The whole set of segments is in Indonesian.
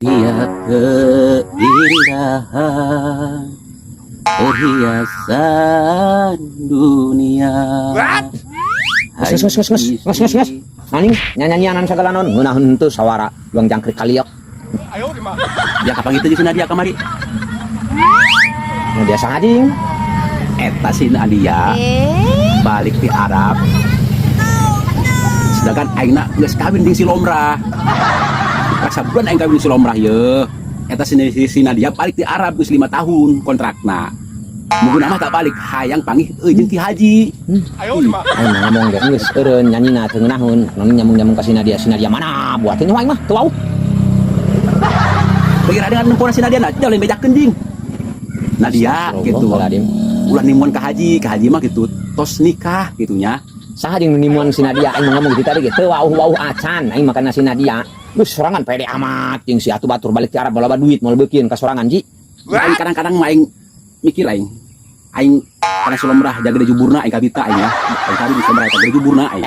Tiap keindahan perhiasan dunia. Nges. Maning nyanyianan segala non ngeunaheun teu sawara juang jangkrik kaliok. Ya kapan itu di Nadia kamari? Nu dia sahading. Eta si Nadia balik di Arab. Sedangkan aingna geus kawin jeung si Lomrah. Rasa bulan aing kawin si Lomrah ye. Eta si Nadia balik di Arab geus 5 tahun kontrakna. Mungkin mah tak balik hayang panggih jeung Ki Haji. Ayo ngomong ge geus eureun nyanyina teu ngeunaheun, nu nyambung ka si Nadia mana buat teh aing mah teu wau. Pikir ada dengan si Nadia nak jalan bejakeun jeung. Nadia gitu. Ulah nimuan ka Haji mah gitu. Tos nikah gitunya. Saha jeung nimuan si Nadia aing ngomong gitu tadi gitu wau acan aing makan si Nadia. Geus sorangan pede amat jeung si atuh batur balik ti Arab bala duit moal beukeun ka sorangan ji. Kadang-kadang mah aing mikir aing karena si Lomrah jaga di juburna aing kabita aing ya. Aing kali bisa mereka jaga di juburna aing.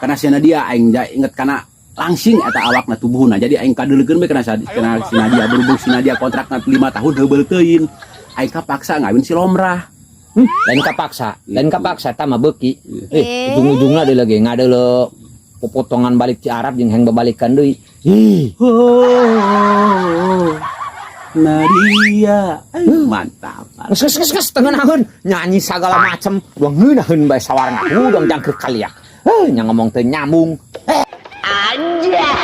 Karena si Nadia aing inget kana langsing eta awakna tubuhna. Jadi aing kadeulekeun bae kana si Nadia berhubung si Nadia kontrakna 5 tahun heubeul teuin. Aing kapaksa ngawin si Lomrah. Lain kapaksa tah mah beuki. Ujung-ujungna deui lagi ngadeuleu potongan balik ti Arab jeung hang babalikan deui. Nadia, mantap. Kes teu ngeunaheun nyanyi sagala macem, udah ngeunaheun bae sawarna udang jangkrik kaliak. Nya ngomong teu nyambung. Anjay.